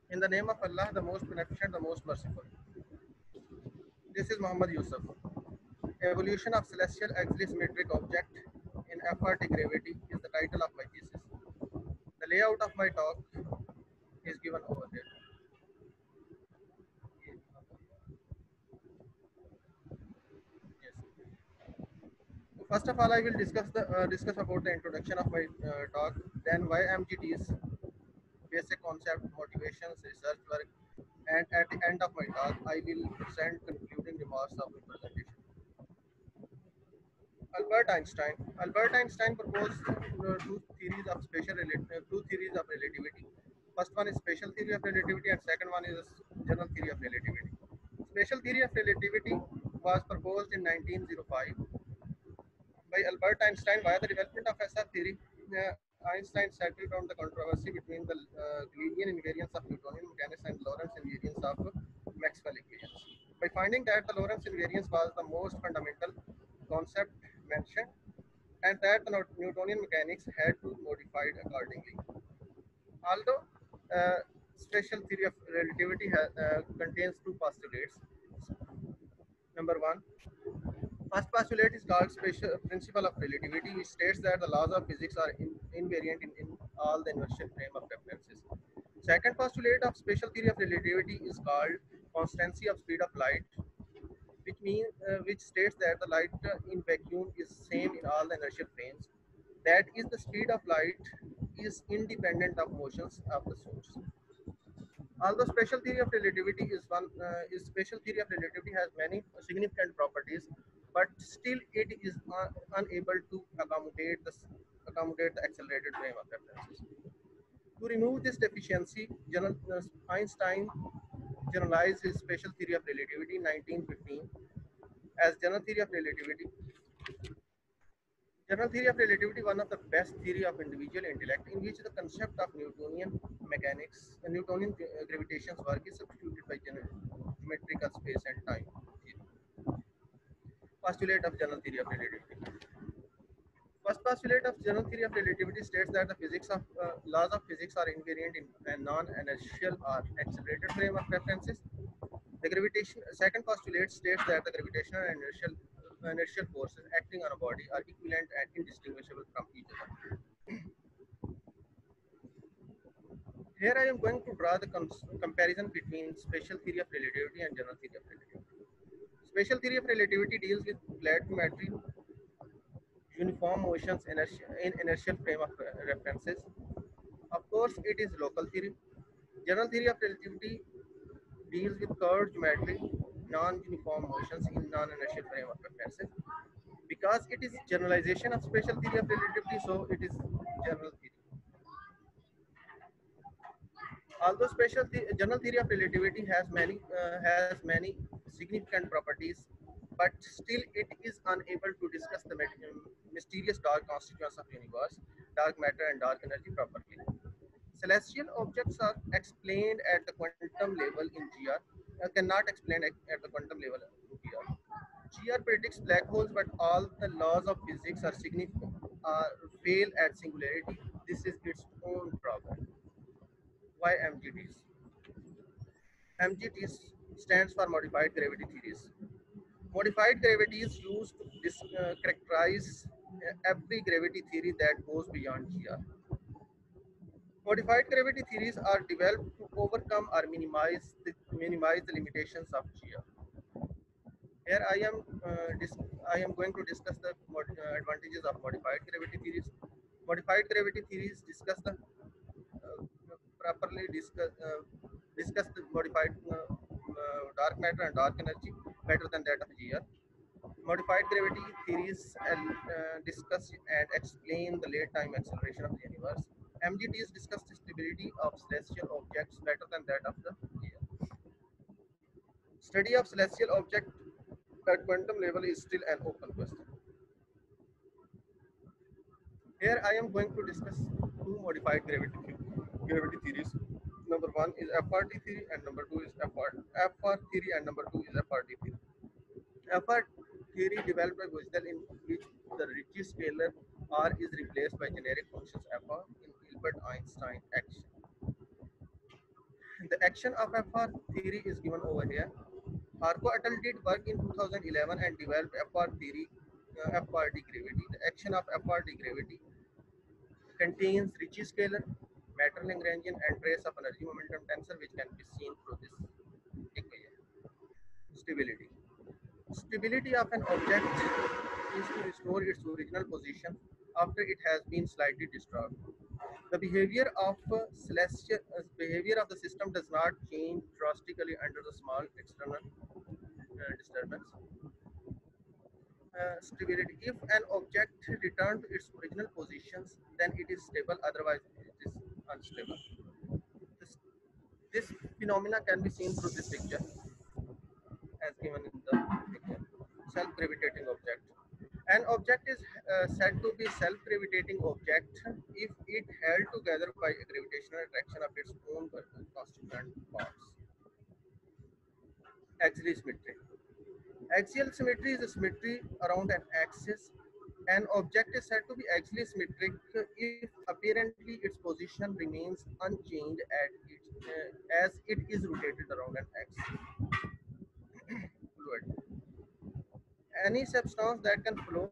In the name of Allah, the most beneficent, the most merciful. This is Muhammad Yusuf. Evolution of celestial axially symmetric object in FRT gravity is the title of my thesis. The layout of my talk is given over here. Yes. First of all, I will discuss about the introduction of my talk. Then why MGTs, basic concept, motivations, research work, and at the end of my talk, I will present concluding remarks of my presentation. Albert Einstein. Albert Einstein proposed two theories of relativity. First one is special theory of relativity, and second one is general theory of relativity. Special theory of relativity was proposed in 1905 by Albert Einstein. Via the development of SR theory, Einstein settled on the controversy between the Galilean invariance of Newtonian mechanics and Lorentz invariance of Maxwell equations. By finding that the Lorentz invariance was the most fundamental concept mentioned, and that the Newtonian mechanics had to be modified accordingly. Although special theory of relativity contains two postulates. Number one, first postulate is called special principle of relativity, which states that the laws of physics are invariant in all the inertial frame of references. Second postulate of special theory of relativity is called constancy of speed of light, which states that the light in vacuum is same in all the inertial frames. That is, the speed of light is independent of motions of the source. Although special theory of relativity has many significant properties, but still it is unable to accommodate the accelerated frame of references. To remove this deficiency, Einstein generalized his special theory of relativity in 1915 as general theory of relativity. General theory of relativity, one of the best theory of individual intellect, in which the concept of Newtonian gravitation's work is substituted by geometrical space and time theory. Postulate of general theory of relativity. First postulate of general theory of relativity states that the physics of laws of physics are invariant in a non-inertial or accelerated frame of references. The gravitation second postulate states that the gravitational and inertial forces acting on a body are equivalent and indistinguishable from each other. Here I am going to draw the comparison between special theory of relativity and general theory of relativity. Special theory of relativity deals with flat geometry, uniform motions in inertial frame of references. Of course, it is local theory. General theory of relativity deals with curved geometry, non-uniform motions in non-inertial frame of references. Because it is generalization of special theory of relativity, so it is general theory. Although general theory of relativity has many significant properties, but still it is unable to discuss the mysterious dark constituents of universe, dark matter, and dark energy properly. Celestial objects are explained at the quantum level in GR, cannot explain at the quantum level in GR. GR predicts black holes, but all the laws of physics are significant, fail at singularity. This is its own problem. Why MGTs? MGTs stands for modified gravity theories. Modified gravity is used to characterize every gravity theory that goes beyond GR. Modified gravity theories are developed to overcome or minimize the limitations of GR. Here I am going to discuss the advantages of modified gravity theories. Modified gravity theories properly discuss the modified dark matter and dark energy better than that of GR. Modified gravity theories discuss and explain the late time acceleration of the universe. MGTs discuss the stability of celestial objects better than that of the GR. Study of celestial object at quantum level is still an open question. Here I am going to discuss two modified gravity theories. Number one is FRT theory, and number two is FR theory, and number two is FRT theory. FR theory developed by Gödel, in which the Ricci scalar R is replaced by generic functions FR in Hilbert Einstein action. The action of FR theory is given over here. Harko Atal did work in 2011 and developed FR theory, FRD gravity. The action of FRD gravity contains Ricci scalar, matter Lagrangian, and trace of energy momentum tensor, which can be seen through this equation. Stability. Stability of an object is to restore its original position after it has been slightly disturbed. The behavior of the system does not change drastically under the small external disturbance. Stability. If an object returns to its original positions, then it is stable, otherwise it is unstable. This, this phenomena can be seen through this picture as given in the picture. Self-gravitating object. An object is said to be self-gravitating object if it held together by a gravitational attraction of its own constituent parts. Axial symmetry. Axial symmetry is a symmetry around an axis. An object is said to be axially symmetric if apparently its position remains unchanged as it is rotated around an axis. Fluid. Any substance that can flow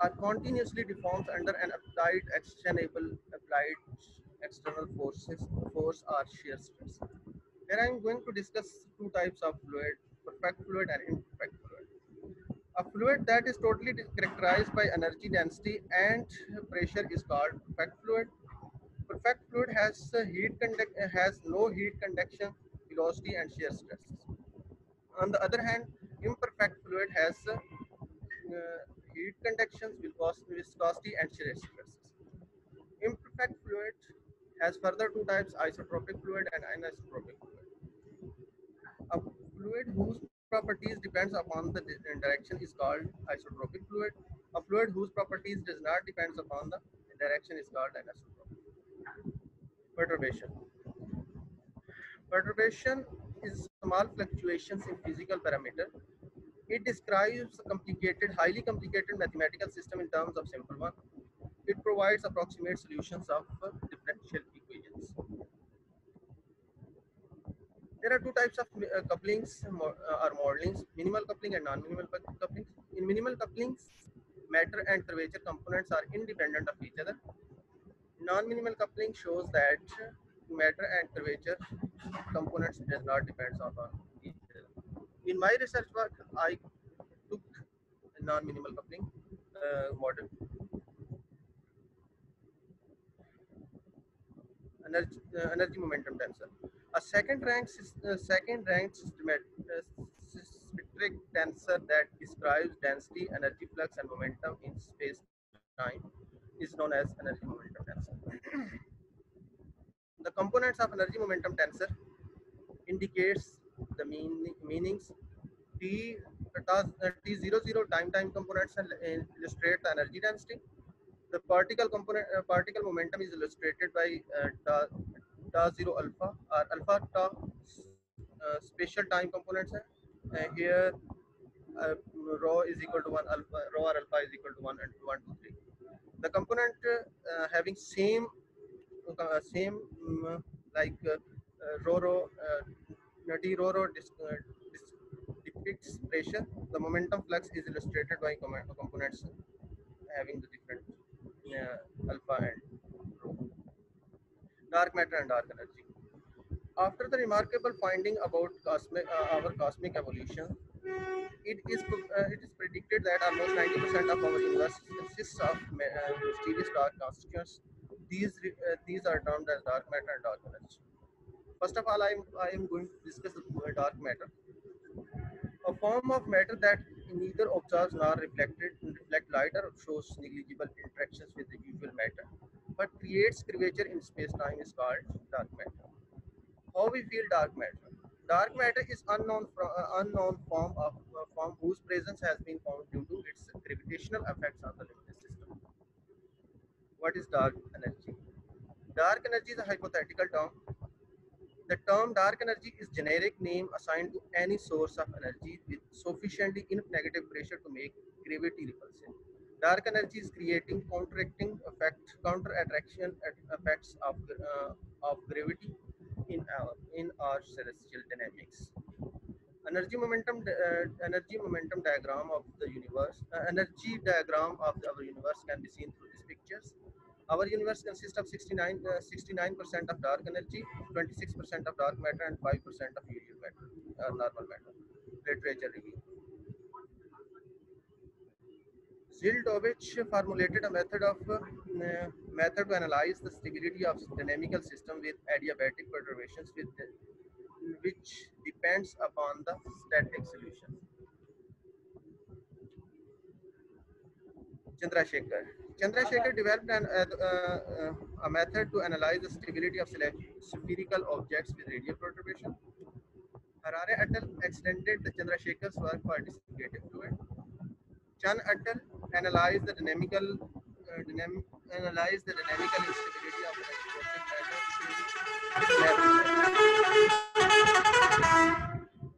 or continuously deforms under an applied external force or shear stress. Here I am going to discuss two types of fluid, perfect fluid and imperfect fluid. A fluid that is totally characterized by energy density and pressure is called perfect fluid. Perfect fluid has no heat conduction, velocity, and shear stresses. On the other hand, imperfect fluid has heat conduction, viscosity, and shear stresses. Imperfect fluid has further two types: isotropic fluid and anisotropic fluid. A fluid whose properties depends upon the direction is called isotropic fluid. A fluid whose properties does not depends upon the direction is called anisotropic. Perturbation. Perturbation is small fluctuations in physical parameter. It describes a highly complicated mathematical system in terms of simple one. It provides approximate solutions of differential equations. There are two types of couplings or modelings: minimal coupling and non-minimal couplings. In minimal couplings, matter and curvature components are independent of each other. Non-minimal coupling shows that matter and curvature components does not depend upon each other. In my research work, I took a non-minimal coupling model. Energy momentum tensor. A second ranked symmetric tensor that describes density, energy flux, and momentum in space time is known as energy momentum tensor. The components of energy momentum tensor indicates the meanings. T T00 time components illustrate the energy density. The particle momentum is illustrated by tau 0 alpha or alpha tau spatial time components. Here rho is equal to 1 alpha, rho or alpha is equal to 1 and 1 2 3. The component having same like rho rho d rho rho depicts pressure. The momentum flux is illustrated by components having the different alpha and rho. Dark matter and dark energy. After the remarkable finding about our cosmic evolution, it is predicted that almost 90% of our universe consists of mysterious dark constituents. These are termed as dark matter and dark energy. First of all, I am going to discuss the dark matter, a form of matter that neither observes nor reflect light or shows negligible interactions with the usual matter, but creates curvature in space-time is called dark matter. How we feel dark matter? Dark matter is unknown form whose presence has been found due to its gravitational effects on the luminous system. What is dark energy? Dark energy is a hypothetical term. The term dark energy is generic name assigned to any source of energy with sufficiently enough negative pressure to make gravity repulsive. Dark energy is creating counter attraction effects of gravity. in our celestial dynamics. Energy momentum diagram of the universe. Energy diagram of our universe can be seen through these pictures. Our universe consists of 69% of dark energy, 26% of dark matter, and 5% of usual matter, normal matter. Literature review. Zildovich formulated a method to analyze the stability of dynamical system with adiabatic perturbations which depends upon the static solution. Chandrasekhar. Chandrasekhar developed a method to analyze the stability of spherical objects with radial perturbation. Harare et al. Extended the Chandrasekhar's work for dissipative fluid. Chan et al. Analyzed the dynamical instability of electrostatic matter.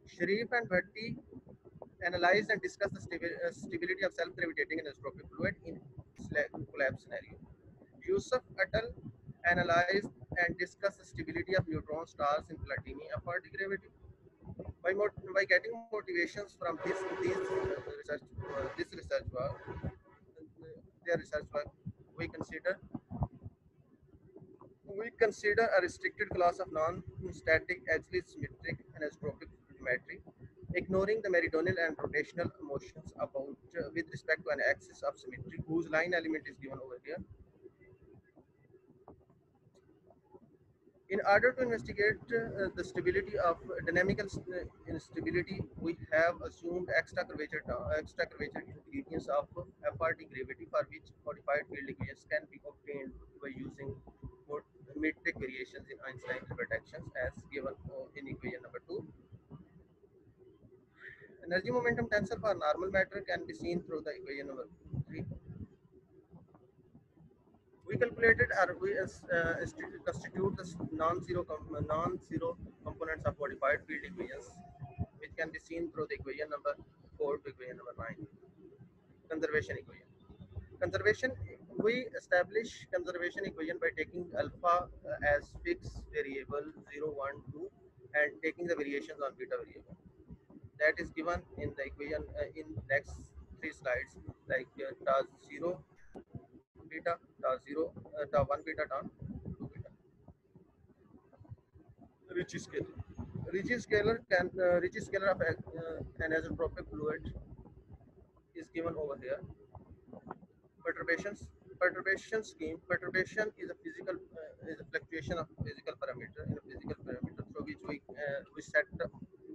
Sharif and Bhatti analyzed and discussed the stability of self-gravitating isotropic fluid in collapse scenario. Yusuf et al. Analyzed and discussed the stability of neutron stars in Platini FRT gravity. By getting motivations from this research work, their research work, we consider we consider a restricted class of non-static axially symmetric anisotropic geometry, ignoring the meridional and rotational motions about with respect to an axis of symmetry whose line element is given over here. In order to investigate the stability of dynamical instability, we have assumed extra curvature ingredients of FRT gravity for which modified field equations can be obtained by using metric variations in Einstein interactions as given in equation number 2. Energy momentum tensor for normal matter can be seen through the equation number 3. We calculated or we constitute the non-zero components of modified field equations, which can be seen through the equation number 4 to equation number 9. Conservation equation. Conservation. We establish conservation equation by taking alpha as fixed variable 0, 1, 2, and taking the variations on beta variable. That is given in the equation in next 3 slides, like tau 0 beta, tau 0, tau 1 beta, tau 2 beta. Ricci scalar. Ricci scalar of an isotropic fluid is given over here. Perturbations. Perturbation scheme. Perturbation is a fluctuation of physical parameter in a physical parameter through which we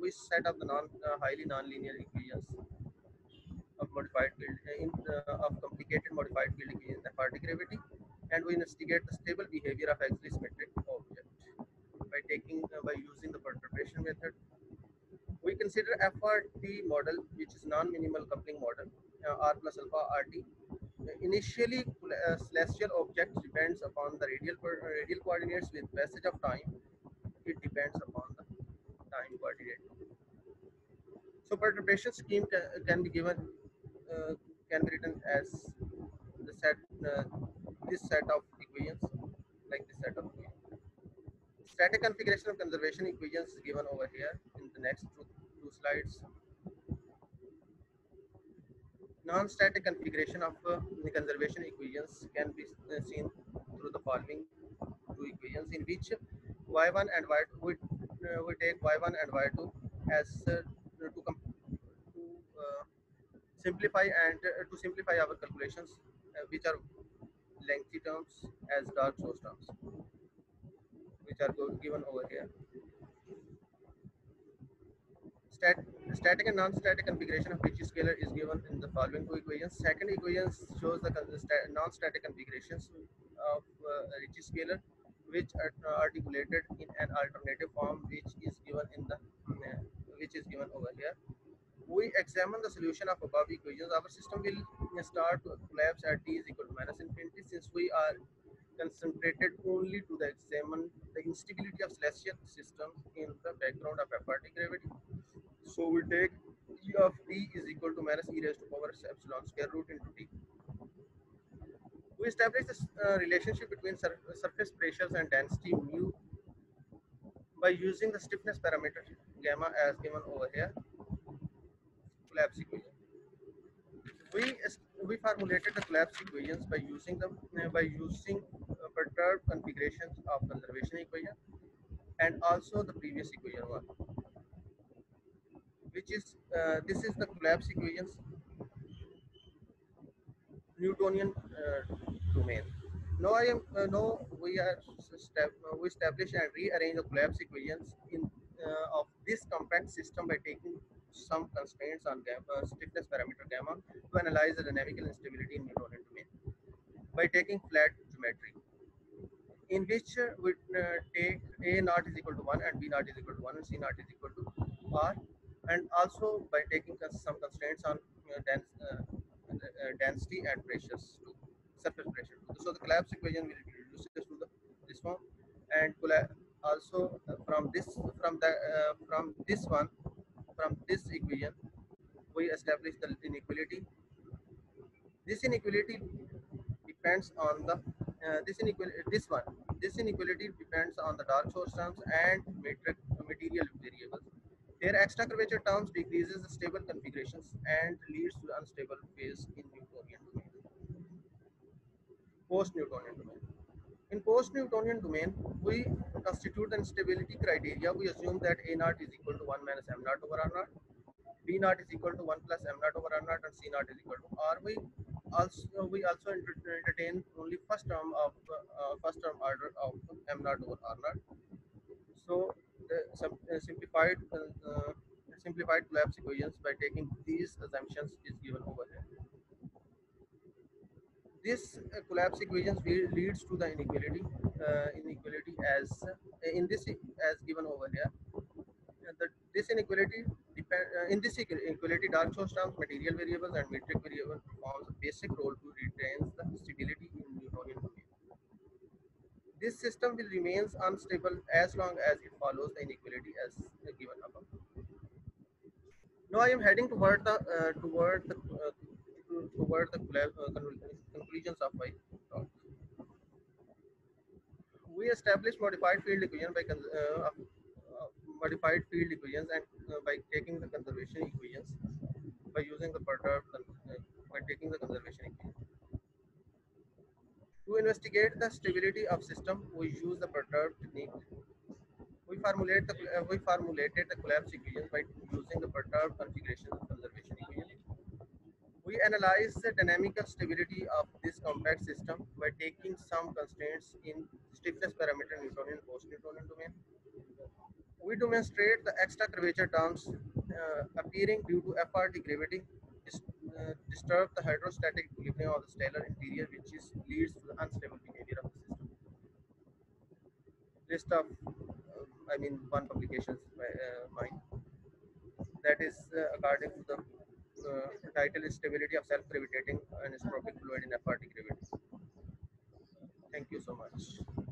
set up the highly nonlinear equations of modified field of complicated modified field equations FRT gravity, and we investigate the stable behavior of axially symmetric object by using the perturbation method. We consider FRT model, which is non-minimal coupling model, R plus alpha RT. Initially, celestial object depends upon the radial coordinates. With passage of time, it depends upon the time coordinate. So perturbation scheme can be given, can be written as the set, this set of equations, like this set of equations. Static configuration of conservation equations is given over here in the next two slides. Non-static configuration of the conservation equations can be seen through the following two equations, in which y1 and y2 we take y1 and y2 as to simplify our calculations, which are lengthy terms as dark source terms, which are given over here. Static and non-static configuration of Ricci scalar is given in the following two equations. Second equation shows the non-static configurations of Ricci scalar, which are articulated in an alternative form, which is given over here. We examine the solution of above equations. Our system will start to collapse at t is equal to minus infinity, since we are concentrated only to examine the instability of celestial systems in the background of FRT gravity. So we take E of t is equal to minus e raised to power epsilon square root into t. We establish this relationship between surface pressures and density mu by using the stiffness parameter gamma as given over here, collapse equation. We formulated the collapse equations by using perturbed configurations of conservation equation and also the previous equation one, which is this is the collapse equations Newtonian domain. Now we establish and rearrange the collapse equations in of this compact system by taking some constraints on stiffness parameter gamma to analyze the dynamical instability in Newtonian domain by taking flat geometry, in which we take a naught is equal to 1 and b naught is equal to 1 and c naught is equal to r, and also by taking some constraints on density and pressures to surface pressure too. So the collapse equation will be reduced to this form, and also from this one, from this equation we establish the inequality. This inequality depends on the this inequality depends on the dark source terms and material variables. Here extra curvature terms decreases the stable configurations and leads to unstable phase in Newtonian domain. Post Newtonian domain. In post Newtonian domain, we constitute the instability criteria. We assume that A naught is equal to 1 minus m naught over r naught, B naught is equal to 1 plus m naught over r naught, and C naught is equal to r. We also entertain only first term order of m naught over r naught. So the simplified collapse equations by taking these assumptions is given over here. This collapse equations leads to the inequality as in this as given over here. This inequality in this inequality, dark source terms, material variables, and metric variable performs a basic role to retain the stability in Newtonian domain. This system will remain unstable as long as it follows the inequality as given above. Now I am heading toward the conclusions of my talk. We established modified field equation modified field equations and by taking the conservation equations by using the by taking the conservation equation. To investigate the stability of system, we use the perturbed technique. We formulated the collapse equations by using the perturbed configuration of conservation equation. We analyze the dynamical stability of this compact system by taking some constraints in stiffness parameter Newtonian post-Newtonian domain. We demonstrate the extra curvature terms appearing due to FRT gravity disturb the hydrostatic equilibrium of the stellar interior, which leads to the unstable behavior of the system. List of, one publications by mine. That is according to the title is Stability of Self-Gravitating Anisotropic Fluid in FRT Gravity. Thank you so much.